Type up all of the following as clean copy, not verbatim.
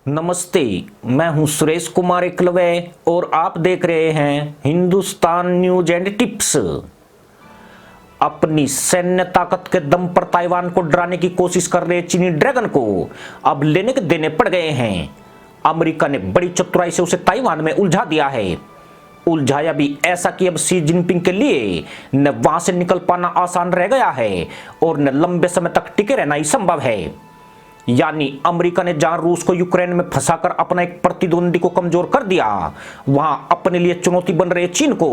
नमस्ते। मैं हूं सुरेश कुमार एकलवे और आप देख रहे हैं हिंदुस्तान न्यूज एंड टिप्स। अपनी सैन्य ताकत के दम पर ताइवान को डराने की कोशिश कर रहे चीनी ड्रैगन को अब लेने के देने पड़ गए हैं। अमेरिका ने बड़ी चतुराई से उसे ताइवान में उलझा दिया है। उलझाया भी ऐसा कि अब शी जिनपिंग के लिए न वहां से निकल पाना आसान रह गया है और न लंबे समय तक टिके रहना ही संभव है। यानी अमेरिका ने जहां रूस को यूक्रेन में फंसाकर अपना एक प्रतिद्वंदी को कमजोर कर दिया, वहां अपने लिए चुनौती बन रहे चीन को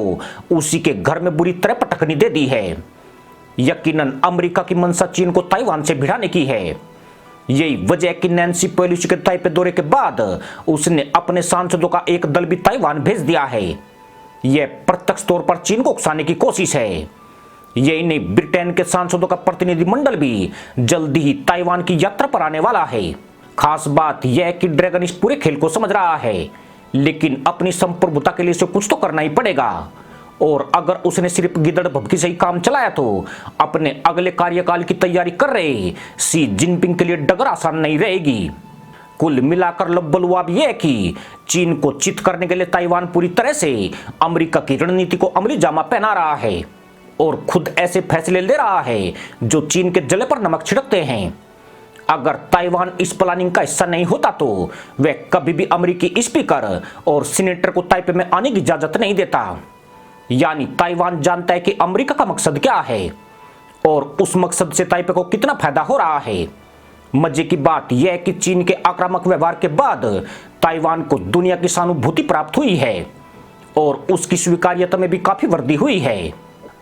उसी के घर में बुरी तरह पटकनी दे दी है। यकीनन अमेरिका की मंशा चीन को ताइवान से भिड़ाने की है। यही वजह कि नैन्सी पेलोसी के ताइपे दौरे के बाद उसने अपने सांसदों का एक दल भी ताइवान भेज दिया है। यह प्रत्यक्ष तौर पर चीन को उकसाने की कोशिश है। यही नहीं, ब्रिटेन के सांसदों का प्रतिनिधिमंडल भी जल्दी ही ताइवान की यात्रा पर आने वाला है। खास बात यह है कि ड्रैगन इस पूरे खेल को समझ रहा है, लेकिन अपनी संप्रभुता के लिए उसे कुछ तो करना ही पड़ेगा। और अगर उसने सिर्फ गिदड़ भभकी से ही काम चलाया तो अपने अगले कार्यकाल की तैयारी कर रहे शी जिनपिंग के लिए डगर आसान नहीं रहेगी। कुल मिलाकर लब्बलुआब यह है कि चीन को चित करने के लिए ताइवान पूरी तरह से अमेरिका की रणनीति को अमली जामा पहना रहा है और खुद ऐसे फैसले ले रहा है जो चीन के जले पर नमक छिड़कते हैं। अगर ताइवान इस प्लानिंग का हिस्सा नहीं होता तो वह कभी भी अमेरिकी स्पीकर और सीनेटर को ताइपे में आने की इजाजत नहीं देता। यानी ताइवान जानता है कि अमेरिका का मकसद क्या है और उस मकसद से ताइपे को कितना फायदा हो रहा है। मजे की बात यह है कि चीन के आक्रामक व्यवहार के बाद ताइवान को दुनिया की सहानुभूति प्राप्त हुई है और उसकी स्वीकार्यता में भी काफी वृद्धि हुई है।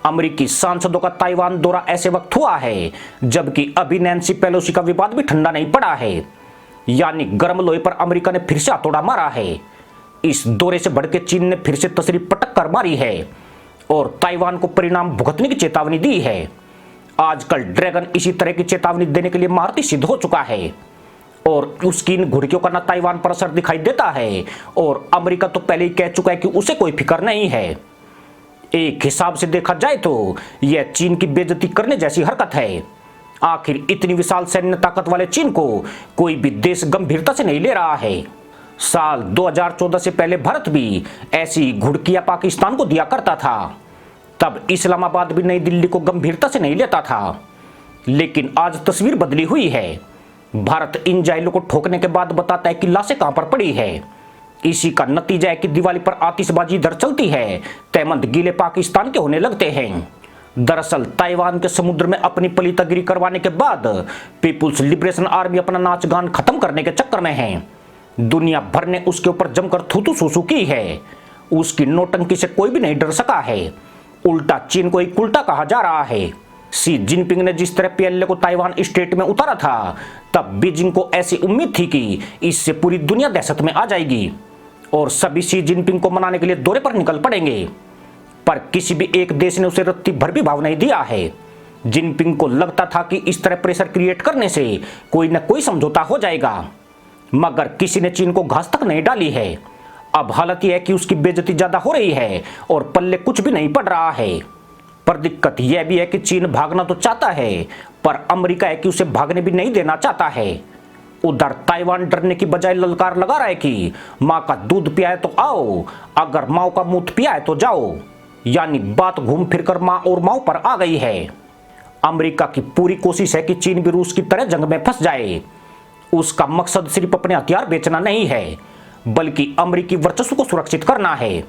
अमेरिकी सांसदों का ताइवान दौरा ऐसे वक्त हुआ है जबकि अभी नैन्सी पेलोसी का विवाद भी ठंडा नहीं पड़ा है। यानी गर्म लोहे पर अमेरिका ने फिर से हथौड़ा मारा है। इस दौरे से बढ़ के चीन ने फिर से तसरी पटक कर मारी है और ताइवान को परिणाम भुगतने की चेतावनी दी है। आजकल ड्रैगन इसी तरह की चेतावनी देने के लिए महारथी सिद्ध हो चुका है और उसकी इन घुड़कियों का न ताइवान पर असर दिखाई देता है और अमेरिका तो पहले ही कह चुका है कि उसे कोई फिक्र नहीं है। एक हिसाब से देखा जाए तो यह चीन की बेइज्जती करने जैसी हरकत है। आखिर इतनी विशाल सैन्य ताकत वाले चीन को कोई भी देश गंभीरता से नहीं ले रहा है। साल 2014 से पहले भारत भी ऐसी घुड़कियां पाकिस्तान को दिया करता था। तब इस्लामाबाद भी नई दिल्ली को गंभीरता से नहीं लेता था। लेकिन आज तस्वीर बदली हुई है। भारत इन जाइलों को ठोकने के बाद बताता है कि लाशें कहां पर पड़ी है। इसी का नतीजा है कि दिवाली पर आतिशबाजी इधर चलती है, तैमंद गीले पाकिस्तान के होने लगते हैं। दरअसल ताइवान के समुद्र में अपनी पलीतागिरी करवाने के बाद पीपुल्स लिबरेशन आर्मी अपना नाच गान खत्म करने के चक्कर में है। दुनिया भर ने उसके ऊपर जमकर थूथू सूसू की है। उसकी नौटंकी से कोई भी नहीं डर सका है। उल्टा चीन को एक उल्टा कहा जा रहा है। शी जिनपिंग ने जिस तरह पीएलए को ताइवान स्टेट में उतारा था, तब बीजिंग को ऐसी उम्मीद थी कि इससे पूरी दुनिया दहशत में आ जाएगी और सभी शी जिनपिंग को मनाने के लिए दौरे पर निकल पड़ेंगे। पर किसी भी एक देश ने उसे रत्ती भर भी भाव नहीं दिया है। जिनपिंग को लगता था कि इस तरह प्रेशर क्रिएट करने से कोई न कोई समझौता हो जाएगा, मगर किसी ने चीन को घास तक नहीं डाली है। अब हालत यह है कि उसकी बेइज्जती ज्यादा हो रही है और पल्ले कुछ भी नहीं पड़ रहा है। पर दिक्कत यह भी है कि चीन भागना तो चाहता है, पर अमेरिका है कि उसे भागने भी नहीं देना चाहता है। उधर ताइवान डरने की बजाय ललकार लगा रहा है कि माँ का दूध पिया है तो आओ, अगर माँ का मूत पिया है तो जाओ। यानी बात घूम फिर कर माँ और माँ पर आ गई है। अमेरिका की पूरी कोशिश है कि चीन भी रूस की तरह जंग में फंस जाए। उसका मकसद सिर्फ अपने हथियार बेचना नहीं है, बल्कि अमेरिकी वर्चस्व को सुरक्षित करना है।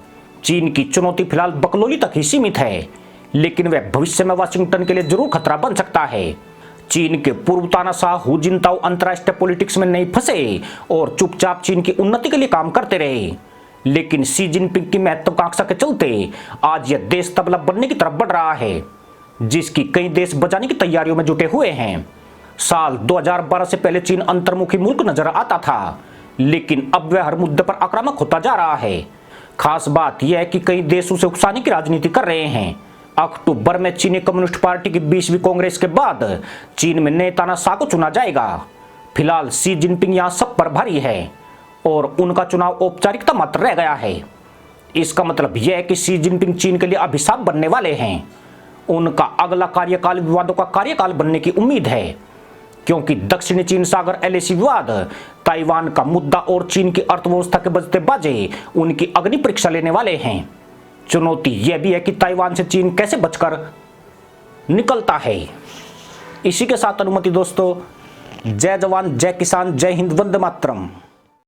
चीन की चुनौती फिलहाल बकलोली तक ही सीमित है, लेकिन वह भविष्य में वाशिंगटन के लिए जरूर खतरा बन सकता है। चीन के पूर्व तानाशाह हू जिनताओ अंतर्राष्ट्रीय पॉलिटिक्स में नहीं फंसे और चुपचाप चीन की उन्नति के लिए काम करते रहे। लेकिन शी जिनपिंग की महत्वाकांक्षा के चलते आज यह देश तबला बनने की तरफ बढ़ रहा है, जिसकी कई देश बचाने की तैयारियों में जुटे हुए हैं। साल 2012 से पहले चीन अंतर्मुखी मुल्क नजर आता था, लेकिन अब वह हर मुद्दे पर आक्रामक होता जा रहा है। खास बात यह है कि कई देश उसे उकसाने की राजनीति कर रहे हैं। अक्टूबर में चीनी कम्युनिस्ट पार्टी की 20वीं कांग्रेस के बाद चीन में नए तानाशाह को चुना जाएगा। फिलहाल शी जिनपिंग यहां सब पर भारी है और उनका चुनाव औपचारिकता मात्र रह गया है। इसका मतलब यह है कि शी जिनपिंग चीन के लिए अभिशाप बनने वाले हैं। उनका अगला कार्यकाल विवादों का कार्यकाल बनने की उम्मीद है। क्योंकि दक्षिणी चीन सागर एलएसी विवाद, ताइवान का मुद्दा और चीन की अर्थव्यवस्था के बजते बाजे उनकी अग्नि परीक्षा लेने वाले हैं। चुनौती यह भी है कि ताइवान से चीन कैसे बचकर निकलता है। इसी के साथ अनुमति दोस्तों, जय जवान जय किसान, जय हिंद, वंदे मातरम।